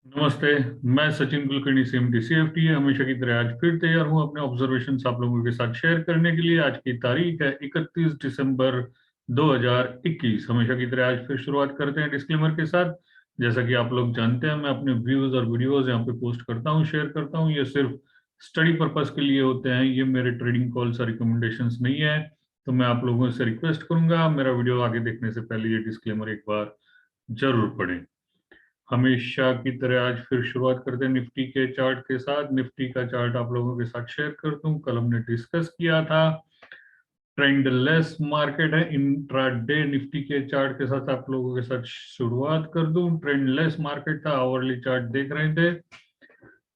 नमस्ते। मैं Sachin Kulkarni CMT CFT हमेशा की तरह आज फिर तैयार हूं अपने ऑब्जर्वेशंस आप लोगों के साथ शेयर करने के लिए। आज की तारीख है 31 दिसंबर 2021। हमेशा की तरह आज फिर शुरुआत करते हैं डिस्क्लेमर के साथ। जैसा कि आप लोग जानते हैं, मैं अपने व्यूज और वीडियोस यहाँ पे पोस्ट करता हूँ, शेयर करता हूँ। ये सिर्फ स्टडी पर्पस के लिए होते हैं, ये मेरे ट्रेडिंग कॉल्स और रिकमेंडेशंस नहीं है। तो मैं आप लोगों से रिक्वेस्ट करूंगा, मेरा वीडियो आगे देखने से पहले ये डिस्क्लेमर एक बार जरूर पढ़ें। हमेशा की तरह आज फिर शुरुआत करते हैं निफ्टी के चार्ट के साथ। निफ्टी का चार्ट आप लोगों के साथ शेयर करता हूँ। कल हमने डिस्कस किया था, ट्रेंडलेस मार्केट है। इंट्राडे निफ्टी के चार्ट के साथ आप लोगों के साथ शुरुआत कर दूं। ट्रेंडलेस मार्केट था, आवरली चार्ट देख रहे थे,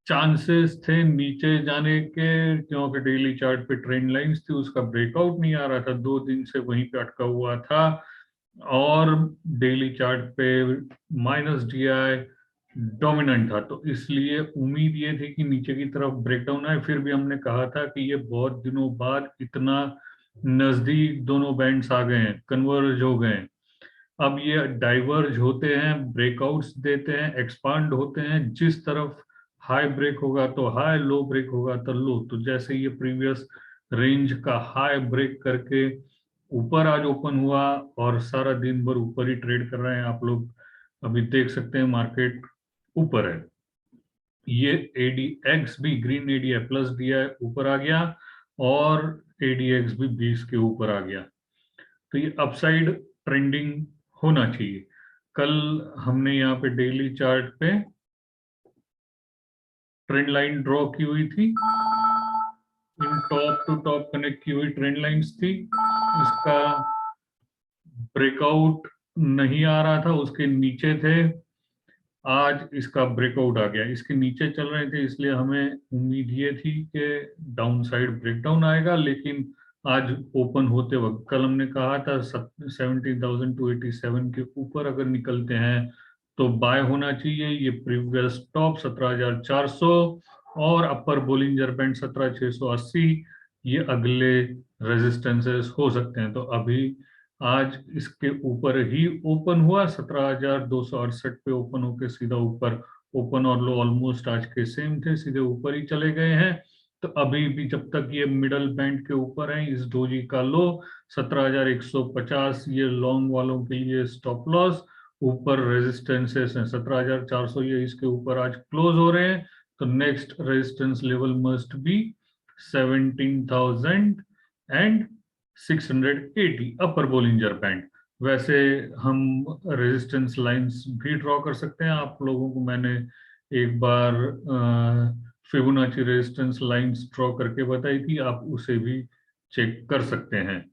चांसेस थे नीचे जाने के, क्योंकि डेली चार्ट पे ट्रेंड लाइंस थी, उसका ब्रेकआउट नहीं आ रहा था, 2 दिन से वहीं पे अटका हुआ था। और डेली चार्ट पे माइनस डीआई डोमिनेंट था, तो इसलिए उम्मीद ये थी कि नीचे की तरफ ब्रेकडाउन आए। फिर भी हमने कहा था कि ये बहुत दिनों बाद इतना नजदीक दोनों बैंड्स आ गए हैं, कन्वर्ज हो गए हैं। अब ये डाइवर्ज होते हैं, ब्रेकआउट्स देते हैं, एक्सपांड होते हैं। जिस तरफ हाई ब्रेक होगा तो हाई, लो ब्रेक होगा तो लो। तो जैसे ये प्रीवियस रेंज का हाई ब्रेक करके ऊपर आज ओपन हुआ और सारा दिन भर ऊपर ही ट्रेड कर रहे हैं। आप लोग अभी देख सकते हैं मार्केट ऊपर है। ये एडीएक्स भी, ग्रीन एडीआई प्लस डीआई ऊपर आ गया और एडीएक्स भी 20 के ऊपर आ गया। तो ये अपसाइड ट्रेंडिंग होना चाहिए। कल हमने यहाँ पे डेली चार्ट पे ट्रेंड लाइन ड्रॉ की हुई थी, इन टॉप टू टॉप कनेक्ट की हुई ट्रेंड लाइंस थी। इसका ब्रेकआउट नहीं आ रहा था, उसके नीचे थे। आज इसका ब्रेकआउट आ गया, इसके नीचे चल रहे थे, इसलिए हमें उम्मीद ये थी कि डाउन साइड ब्रेकडाउन आएगा। लेकिन आज ओपन होते वक्त, कल हमने कहा था 17,287 के ऊपर अगर निकलते हैं तो बाय होना चाहिए। ये प्रीवियस टॉप 17,400 और अपर बोलिंजर बैंड 17,680 ये अगले रेजिस्टेंसेस हो सकते हैं। तो अभी आज इसके ऊपर ही ओपन हुआ, 17,268 पे ओपन होके सीधा ऊपर। ओपन और लो ऑलमोस्ट आज के सेम थे, सीधे ऊपर ही चले गए हैं। तो अभी भी जब तक ये मिडल बैंड के ऊपर है, इस डोजी का लो 17,150, ये लॉन्ग वालों के लिए स्टॉप लॉस। ऊपर रेजिस्टेंसेस हैं 17,400, ये इसके ऊपर आज क्लोज हो रहे हैं। तो next resistance level must be 17,680 upper Bollinger band. वैसे हम रेजिस्टेंस लाइंस भी ड्रॉ कर सकते हैं। आप लोगों को मैंने एक बार फिबोनाची रेजिस्टेंस लाइंस ड्रॉ करके बताई थी, आप उसे भी चेक कर सकते हैं।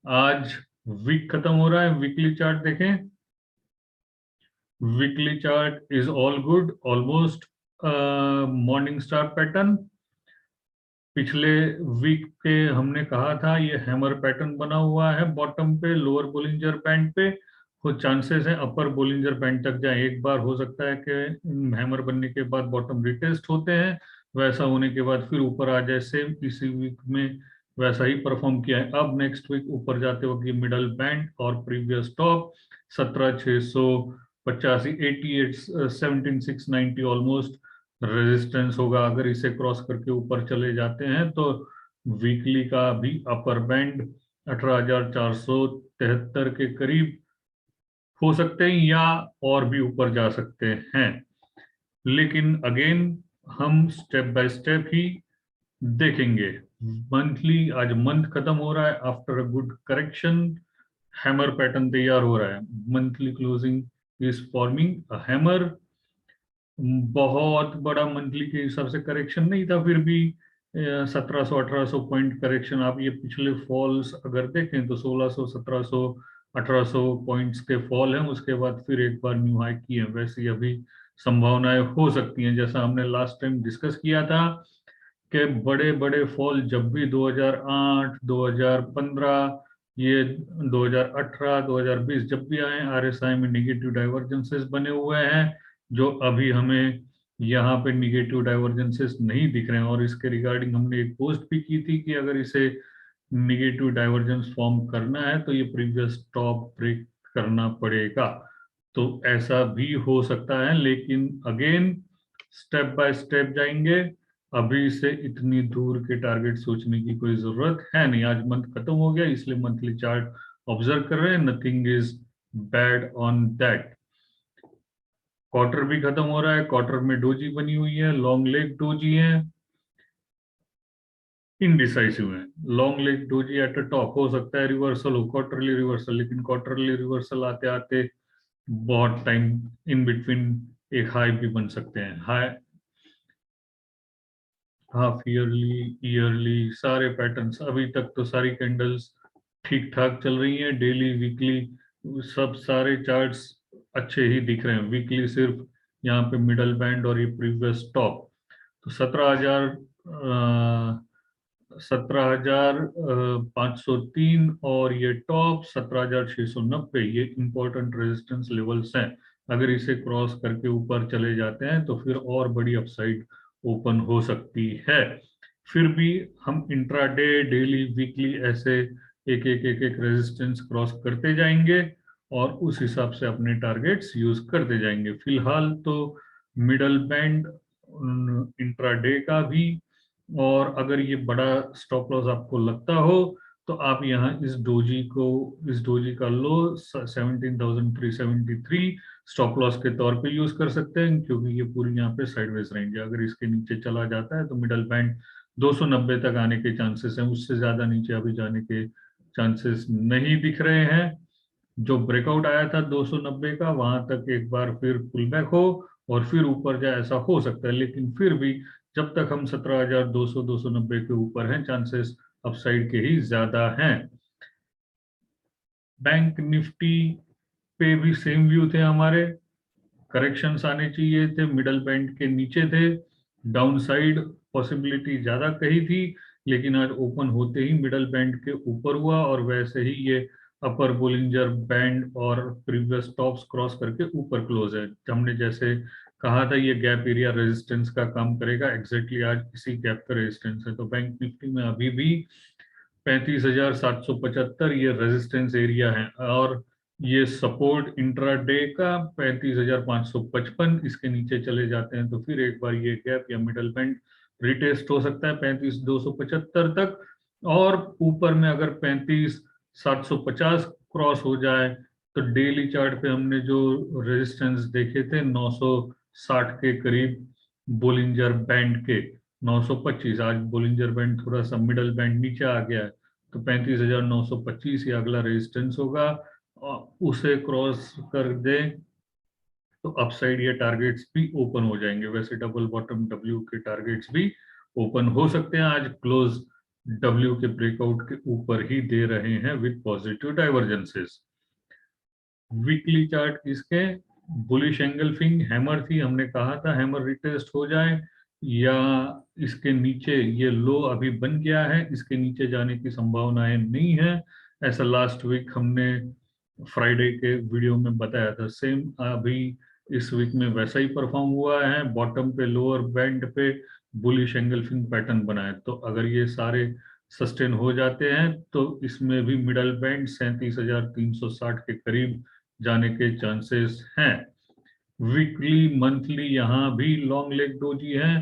आज वीक खत्म हो रहा है, वीकली चार्ट देखें। Weekly chart is all good, almost morning star pattern. पिछले वीक के हमने कहा था ये हैमर पैटर्न बना हुआ है बॉटम पे, लोअर बोलिंजर बैंड पे। कुछ चांसेस है अपर बोलिंजर बैंड तक जाए। एक बार हो सकता है कि हैमर बनने के बाद बॉटम रिटेस्ट होते हैं, वैसा होने के बाद फिर ऊपर आ जाए। सेम इसी वीक में वैसा ही परफॉर्म किया है। अब नेक्स्ट वीक ऊपर जाते वक्त ये मिडल बैंड और प्रीवियस टॉप 17,685, 88, 17,690 ऑलमोस्ट रेजिस्टेंस होगा। अगर इसे क्रॉस करके ऊपर चले जाते हैं तो वीकली का भी अपर बैंड 18,473 के करीब हो सकते हैं या और भी ऊपर जा सकते हैं। लेकिन अगेन हम स्टेप बाय स्टेप ही देखेंगे। मंथली, आज मंथ खत्म हो रहा है after a good correction. Hammer pattern तैयार हो रहा है, monthly closing is forming a hammer. बहुत बड़ा मंथली के हिसाब से करेक्शन नहीं था, फिर भी 1700-1800 पॉइंट करेक्शन। आप ये पिछले फॉल्स अगर देखें तो 1600, 1700, 1800 पॉइंट्स के फॉल हैं, उसके बाद फिर एक बार न्यू हाई की है। वैसे अभी संभावनाएं हो सकती हैं, जैसा हमने लास्ट टाइम डिस्कस किया था कि बड़े बड़े फॉल जब भी 2008, 2015, ये 2018, 2020 जब भी आए, आरएसआई में निगेटिव डाइवर्जेंसेस बने हुए हैं, जो अभी हमें यहाँ पे निगेटिव डाइवर्जेंसेस नहीं दिख रहे हैं। और इसके रिगार्डिंग हमने एक पोस्ट भी की थी कि अगर इसे निगेटिव डाइवर्जेंस फॉर्म करना है तो ये प्रीवियस टॉप ब्रेक करना पड़ेगा। तो ऐसा भी हो सकता है, लेकिन अगेन स्टेप बाय स्टेप जाएंगे। अभी से इतनी दूर के टारगेट सोचने की कोई जरूरत है नहीं। आज मंथ खत्म हो गया, इसलिए मंथली चार्ट ऑब्जर्व कर रहे हैं। Nothing is bad on that. Quarter भी खत्म हो रहा है, क्वार्टर में डोजी बनी हुई है, लॉन्ग लेग डोजी है, इनडिसाइसिव है। Long leg doji at a top, हो सकता है रिवर्सल हो, क्वार्टरली रिवर्सल, लेकिन क्वार्टरली रिवर्सल आते आते बहुत टाइम इन बिटवीन एक हाई भी बन सकते हैं। हाई, हाफ ईयरली, ईयरली, सारे पैटर्न्स अभी तक तो सारी कैंडल्स ठीक ठाक चल रही हैं। डेली, वीकली, सब सारे चार्ट्स अच्छे ही दिख रहे हैं। वीकली सिर्फ यहाँ पे मिडल बैंड और ये प्रीवियस टॉप, तो 17,503 और ये टॉप 17,690, ये इंपॉर्टेंट रेजिस्टेंस लेवल्स हैं। अगर इसे क्रॉस करके ऊपर चले जाते हैं तो फिर और बड़ी अपसाइड ओपन हो सकती है। फिर भी हम इंट्राडे, डेली, वीकली ऐसे एक एक रेजिस्टेंस क्रॉस करते जाएंगे और उस हिसाब से अपने टारगेट्स यूज करते जाएंगे। फिलहाल तो मिडल बैंड इंट्राडे का भी, और अगर ये बड़ा स्टॉप लॉस आपको लगता हो तो आप यहाँ इस डोजी का लो 17,373 स्टॉप लॉस के तौर पे यूज कर सकते हैं, क्योंकि ये पूरी यहाँ पे साइडवेज रेंज है। अगर इसके नीचे चला जाता है तो मिडल बैंड 290 तक आने के चांसेस हैं, उससे ज्यादा नीचे अभी जाने के चांसेस नहीं दिख रहे हैं। जो ब्रेकआउट आया था 290 का, वहां तक एक बार फिर पुल बैक हो और फिर ऊपर जाए, ऐसा हो सकता है। लेकिन फिर भी जब तक हम 17,200 290 के ऊपर हैं, चांसेस अपसाइड के ही ज्यादा हैं। बैंक निफ्टी पे भी सेम व्यू थे हमारे। करेक्शंस आने चाहिए थे, मिडल बैंड के नीचे थे, डाउन साइड पॉसिबिलिटी ज्यादा कही थी, लेकिन आज ओपन होते ही मिडल बैंड के ऊपर हुआ और वैसे ही ये अपर बोलिंजर बैंड और प्रीवियस टॉप्स क्रॉस करके ऊपर क्लोज है। हमने जैसे कहा था ये गैप एरिया रेजिस्टेंस का काम करेगा, एग्जैक्टली आज इसी गैप का रेजिस्टेंस है। तो बैंक निफ्टी में अभी भी 35,775 ये रेजिस्टेंस एरिया है, और ये सपोर्ट इंट्राडे का 35,555। इसके नीचे चले जाते हैं तो फिर एक बार ये गैप या मिडल बैंड रिटेस्ट हो सकता है 35,275 तक। और ऊपर में अगर 35,750 क्रॉस हो जाए तो डेली चार्ट पे हमने जो रेजिस्टेंस देखे थे 960 के करीब, बोलिंजर बैंड के 925, आज बोलिंजर बैंड थोड़ा सा मिडल बैंड नीचे आ गया है, तो 35,925 ये अगला रेजिस्टेंस होगा। और उसे क्रॉस कर दे तो अपसाइड ये टारगेट्स भी ओपन हो जाएंगे। वैसे डबल बॉटम डब्ल्यू के टारगेट्स भी ओपन हो सकते हैं। आज क्लोज डब्ल्यू के ब्रेकआउट के ऊपर ही दे रहे हैं with positive divergences. Weekly chart इसके बुलिश एंगल्फिंग हैमर थी, हमने कहा था हैमर रिटेस्ट हो जाए या इसके नीचे, ये लो अभी बन गया है, इसके नीचे जाने की संभावनाएं नहीं है, ऐसा लास्ट वीक हमने फ्राइडे के वीडियो में बताया था। सेम अभी इस वीक में वैसा ही परफॉर्म हुआ है, बॉटम पे लोअर बैंड पे बुलिश एंगल्फिंग पैटर्न बनाए। तो अगर ये सारे सस्टेन हो जाते हैं तो इसमें भी मिडल बैंड 37,360 के करीब जाने के चांसेस हैं। वीकली, मंथली यहाँ भी लॉन्ग लेग डोजी है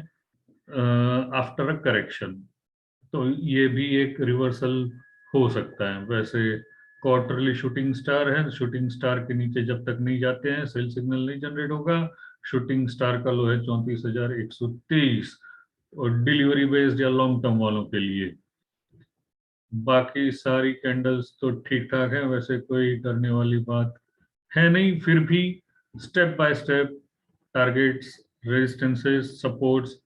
आफ्टर अ करेक्शन, तो ये भी एक रिवर्सल हो सकता है। वैसे क्वार्टरली शूटिंग स्टार है, शूटिंग स्टार के नीचे जब तक नहीं जाते हैं सेल सिग्नल नहीं जनरेट होगा। शूटिंग स्टार का लो है 34,123, और डिलीवरी बेस्ड या लॉन्ग टर्म वालों के लिए बाकी सारी कैंडल्स तो ठीक ठाक है, वैसे कोई डरने वाली बात है नहीं। फिर भी step by step targets, resistances, supports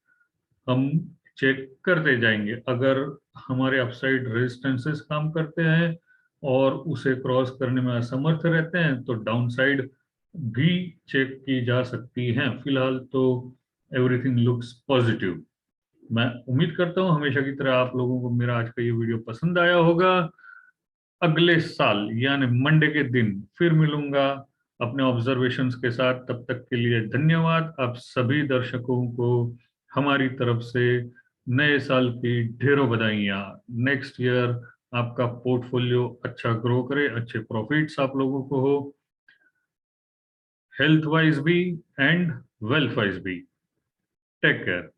हम चेक करते जाएंगे। अगर हमारे अपसाइड रेजिस्टेंसेस काम करते हैं और उसे क्रॉस करने में असमर्थ रहते हैं तो डाउन साइड भी चेक की जा सकती हैं। फिलहाल तो एवरीथिंग लुक्स पॉजिटिव। मैं उम्मीद करता हूँ हमेशा की तरह आप लोगों को मेरा आज का ये वीडियो पसंद आया होगा। अगले साल यानी मंडे के दिन फिर मिलूंगा अपने ऑब्जर्वेशंस के साथ। तब तक के लिए धन्यवाद आप सभी दर्शकों को हमारी तरफ से नए साल की ढेरों बधाइयाँ। नेक्स्ट ईयर आपका पोर्टफोलियो अच्छा ग्रो करे, अच्छे प्रॉफिट्स आप लोगों को हो। हेल्थ वाइज भी एंड वेल्थ वाइज भी। Take care.